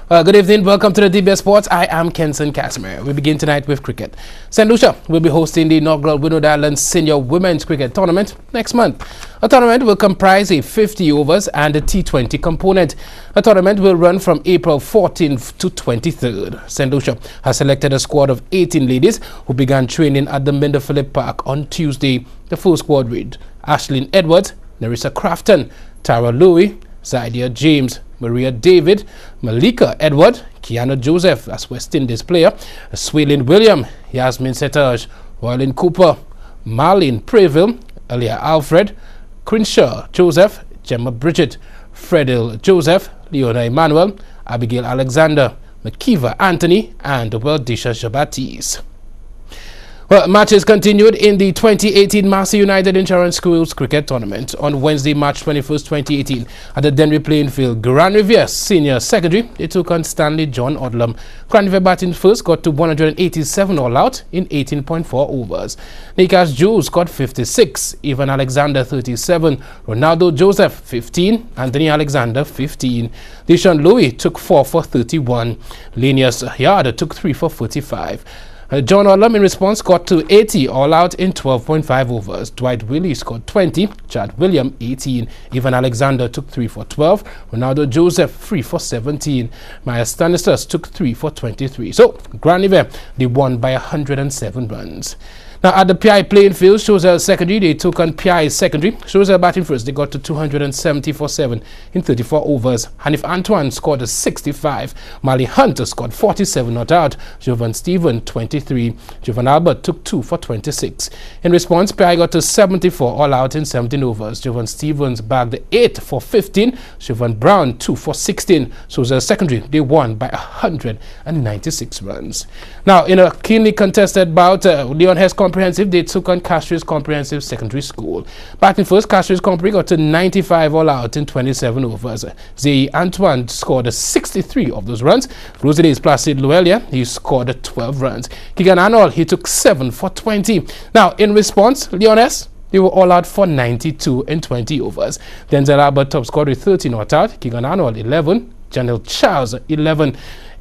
Good evening, welcome to the DBS Sports. I am Kenson Casimir. We begin tonight with cricket. St. Lucia will be hosting the inaugural Windward Islands Senior Women's Cricket Tournament next month. A tournament will comprise a 50 overs and a T20 component. The tournament will run from April 14th to 23rd. St. Lucia has selected a squad of 18 ladies who began training at the Minder Phillip Park on Tuesday. The full squad read Ashlyn Edwards, Nerissa Crafton, Tara Louie, Zydia James, Maria David, Malika Edward, Kiana Joseph as West Indies player, Swelin William, Yasmin Setaj, Roylin Cooper, Marlene Preville, Elia Alfred, Crenshaw Joseph, Gemma Bridget, Fredil Joseph, Leona Emmanuel, Abigail Alexander, Makiva Anthony, and Weldisha Shabatis. Well, matches continued in the 2018 Massey United Insurance Schools Cricket Tournament on Wednesday, March 21st, 2018 at the Denry Playing Field. Grand Riviere Senior Secondary, they took on Stanley John Odlum. Grand Riviere batting first got to 187 all out in 18.4 overs. Nikas Jules got 56, Ivan Alexander 37, Ronaldo Joseph 15, Anthony Alexander 15. Deshaun Louis took 4 for 31. Linus Yard took 3 for 45. John Odlum in response got to 80 all out in 12.5 overs. Dwight Willie scored 20, Chad William 18, Ivan Alexander took 3 for 12, Ronaldo Joseph 3 for 17, Maya Stanislas took 3 for 23. So Grand Riviere, they won by 107 runs. Now at the PI Playing Field, Choiseul Secondary, they took on PI Secondary. Choiseul batting first, they got to 270 for 7 in 34 overs. Hanif Antoine scored a 65. Mali Hunter scored 47 not out. Jovan Stephen 23. Jovan Albert took 2 for 26. In response, PI got to 74 all out in 17 overs. Jovan Stevens bagged 8 for 15. Jovan Brown 2 for 16. Choiseul Secondary, they won by 196 runs. Now in a keenly contested bout, Leon Hess Comprehensive, they took on Castries Comprehensive Secondary School. Batting first, Castries Compre got to 95 all out in 27 overs. Zay Antoine scored 63 of those runs. Rosalie's Placid Luelia, he scored 12 runs. Keegan Arnold, he took 7 for 20. Now, in response, Leones, they were all out for 92 in 20 overs. Denzel Albert top scored with 13 not out. Keegan Arnold 11. Janelle Charles 11.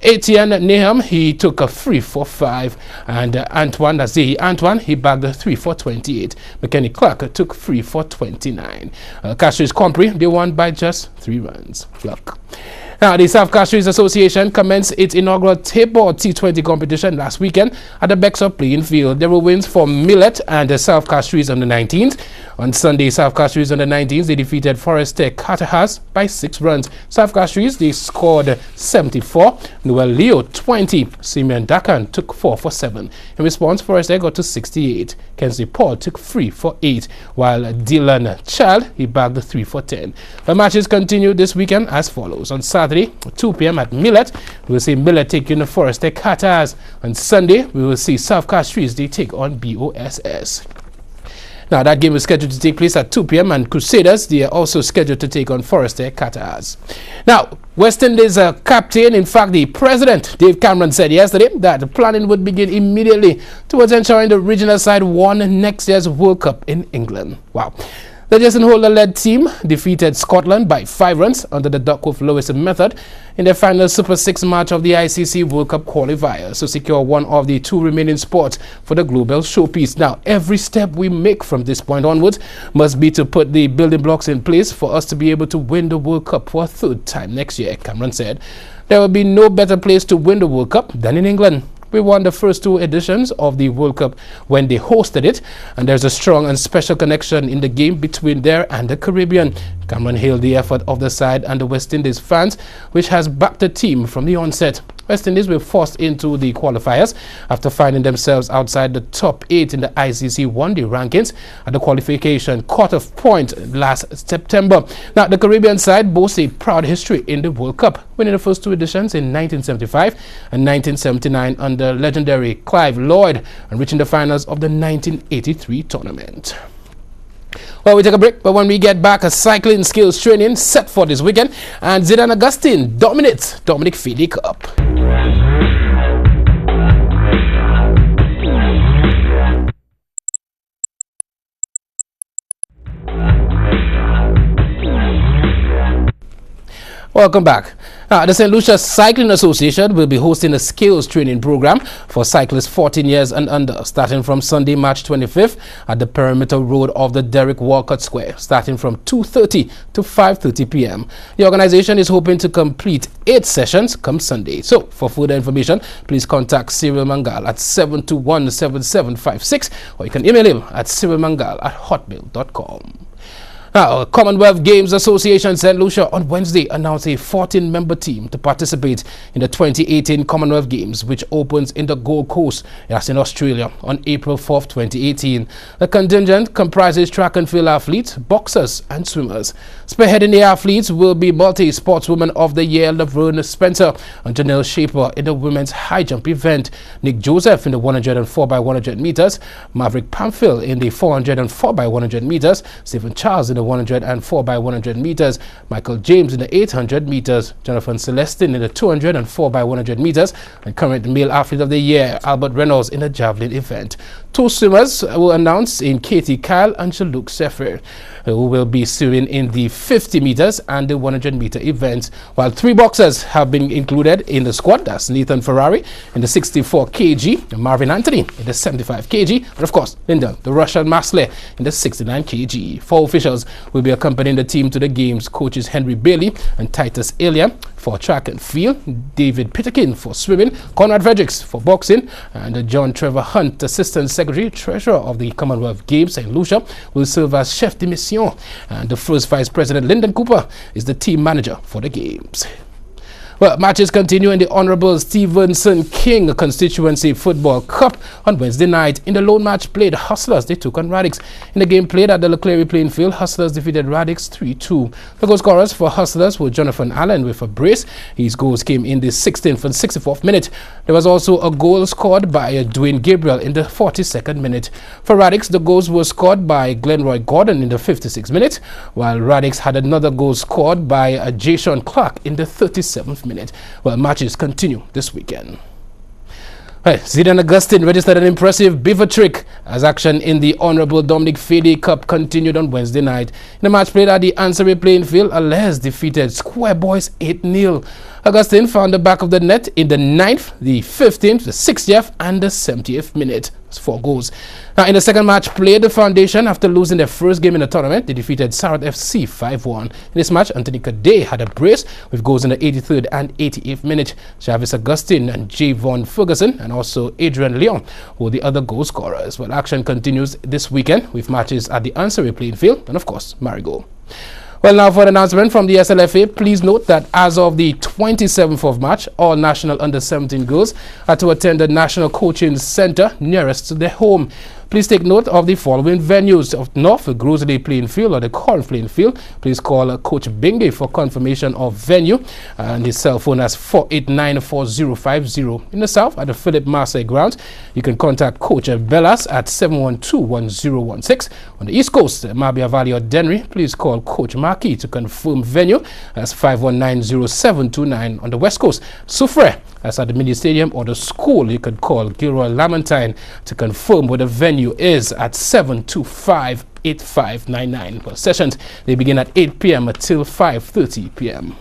Etienne Nahum, he took a 3 for 5, and Antoine Azehi Antoine, he bagged 3 for 28. McKenny Clark took 3 for 29. Castries Compre, they won by just 3 runs. Luck. Now, the South Castries Association commenced its inaugural table T20 competition last weekend at the Bexar Playing Field. There were wins for Millet and the South Castries on the 19th. On Sunday, South Castries on the 19th, they defeated Forest Tech Catahas by 6 runs. South Castries, they scored 74. Noel Leo 20. Simeon Dakan took 4 for 7. In response, Forest Tech got to 68. Kensley Paul took 3 for 8, while Dylan Child, he bagged 3 for 10. The matches continued this weekend as follows. On Saturday, 2 p.m. at Millet, we will see Millet taking the Forest Tech Catahas. On Sunday, we will see South Castries, they take on BOSS. Now, that game is scheduled to take place at 2 p.m. and Crusaders, they are also scheduled to take on Forest Tech Catahas. Now, West Indies captain, in fact, the president, Dave Cameron, said yesterday that the planning would begin immediately towards ensuring the regional side won next year's World Cup in England. Wow. The Jason Holder-led team defeated Scotland by 5 runs under the Duckworth-Lewis method in their final Super 6 match of the ICC World Cup qualifiers to secure one of the 2 remaining spots for the global showpiece. Now, every step we make from this point onwards must be to put the building blocks in place for us to be able to win the World Cup for a 3rd time next year, Cameron said. There will be no better place to win the World Cup than in England. We won the first 2 editions of the World Cup when they hosted it, and there's a strong and special connection in the game between there and the Caribbean. Cameron hailed the effort of the side and the West Indies fans, which has backed the team from the onset. West Indies were forced into the qualifiers after finding themselves outside the top 8 in the ICC one-day rankings at the qualification cut-off point last September. Now, the Caribbean side boasts a proud history in the World Cup, winning the first 2 editions in 1975 and 1979 under legendary Clive Lloyd and reaching the finals of the 1983 tournament. Well, we take a break, but when we get back, a cycling skills training set for this weekend, and Zidane Augustine dominates Dominic Fede Cup. Welcome back. The St. Lucia Cycling Association will be hosting a skills training program for cyclists 14 years and under, starting from Sunday, March 25th at the perimeter road of the Derek Walcott Square, starting from 2:30 to 5:30 p.m. The organization is hoping to complete 8 sessions come Sunday. So, for further information, please contact Cyril Mangal at 721-7756, or you can email him at cyrilmangal@hotmail.com. Now, Commonwealth Games Association St. Lucia on Wednesday announced a 14-member team to participate in the 2018 Commonwealth Games, which opens in the Gold Coast, that's in Australia, on April 4th, 2018. The contingent comprises track and field athletes, boxers, and swimmers. Spearheading the athletes will be multi-sportswoman of the year Laverne Spencer and Janelle Shaper in the women's high jump event, Nick Joseph in the 104x100 meters, Maverick Pamphil in the 404x100 meters, Stephen Charles in the 104x100 meters, Michael James in the 800 meters, Jonathan Celestin in the 204x100 meters, and current male athlete of the year, Albert Reynolds in the javelin event. 2 swimmers were announced in Katie Kyle and Shaluk Sefer, who will be swimming in the 50 meters and the 100 meter events, while 3 boxers have been included in the squad. That's Nathan Ferrari in the 64 kg, Marvin Anthony in the 75 kg, and of course, Lyndon, the Russian Masler in the 69 kg. 4 officials will be accompanying the team to the games: coaches Henry Bailey and Titus Elia for track and field, David Pitterkin for swimming, Conrad Fredericks for boxing, and John Trevor Hunt, Assistant Secretary Treasurer of the Commonwealth Games St. Lucia, will serve as chef de mission, and the first Vice President Lyndon Cooper is the team manager for the games. Well, matches continue in the Honorable Stevenson King Constituency Football Cup on Wednesday night. In the lone match played, Hustlers, they took on Radix. In the game played at the Leclerc playing field, Hustlers defeated Radix 3-2. The goal scorers for Hustlers were Jonathan Allen with a brace. His goals came in the 16th and 64th minute. There was also a goal scored by Dwayne Gabriel in the 42nd minute. For Radix, the goals were scored by Glenroy Gordon in the 56th minute, while Radix had another goal scored by Jason Clark in the 37th minute. Well, matches continue this weekend. Zidane Augustine registered an impressive beaver trick as action in the Honorable Dominic Fede Cup continued on Wednesday night. In the match played at the Ansari playing field, Alès defeated Square Boys 8-0. Augustine found the back of the net in the 9th, the 15th, the 60th, and the 70th minute. That's 4 goals. Now, in the second match played, the Foundation, after losing their first game in the tournament, they defeated Sarat FC 5-1. In this match, Anthony Cadet had a brace with goals in the 83rd and 88th minute. Jarvis Augustine and Javon Ferguson and also Adrian Leon were the other goal scorers. Well, action continues this weekend with matches at the Ansari playing field and, of course, Marigot. Well, now for an announcement from the SLFA, please note that as of the 27th of March, all national under-17 girls are to attend the National Coaching Center nearest to their home. Please take note of the following venues: of North, the Grosley playing field or the Corn playing field. Please call Coach Bingley for confirmation of venue, and his cell phone is 489-4050. In the South, at the Philip Marsay grounds, you can contact Coach Bellas at 712-1016. On the East Coast, Mabia Valley or Dennery, please call Coach Markey to confirm venue. That's 519-0729. On the West Coast, Soufre, that's at the Mini Stadium or the school, you could call Gilroy Lamentine to confirm where the venue is at 725-8599. Well, sessions, they begin at 8 p.m. until 5:30 p.m.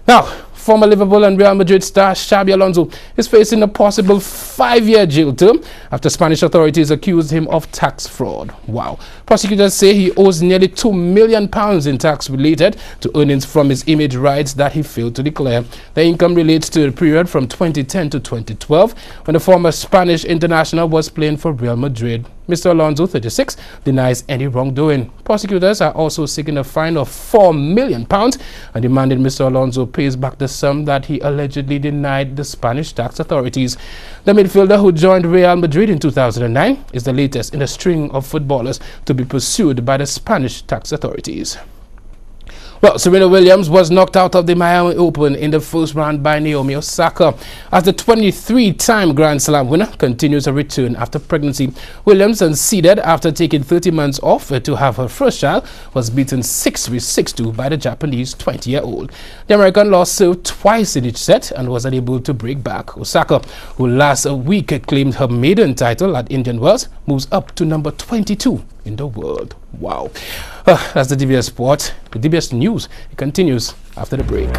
Now, former Liverpool and Real Madrid star Xabi Alonso is facing a possible 5-year jail term after Spanish authorities accused him of tax fraud. Wow. Prosecutors say he owes nearly £2 million in tax related to earnings from his image rights that he failed to declare. The income relates to the period from 2010 to 2012 when the former Spanish international was playing for Real Madrid. Mr. Alonso, 36, denies any wrongdoing. Prosecutors are also seeking a fine of £4 million and demanded Mr. Alonso pays back the sum that he allegedly denied the Spanish tax authorities. The midfielder, who joined Real Madrid in 2009, is the latest in a string of footballers to be pursued by the Spanish tax authorities. Well, Serena Williams was knocked out of the Miami Open in the first round by Naomi Osaka as the 23-time Grand Slam winner continues her return after pregnancy. Williams, unseeded after taking 30 months off to have her first child, was beaten 6-3, 6-2 by the Japanese 20-year-old. The American lost serve twice in each set and was unable to break back. Osaka, who last week claimed her maiden title at Indian Wells, moves up to number 22 in the world. Wow. Well, that's the DBS Sport. The DBS News. It continues after the break.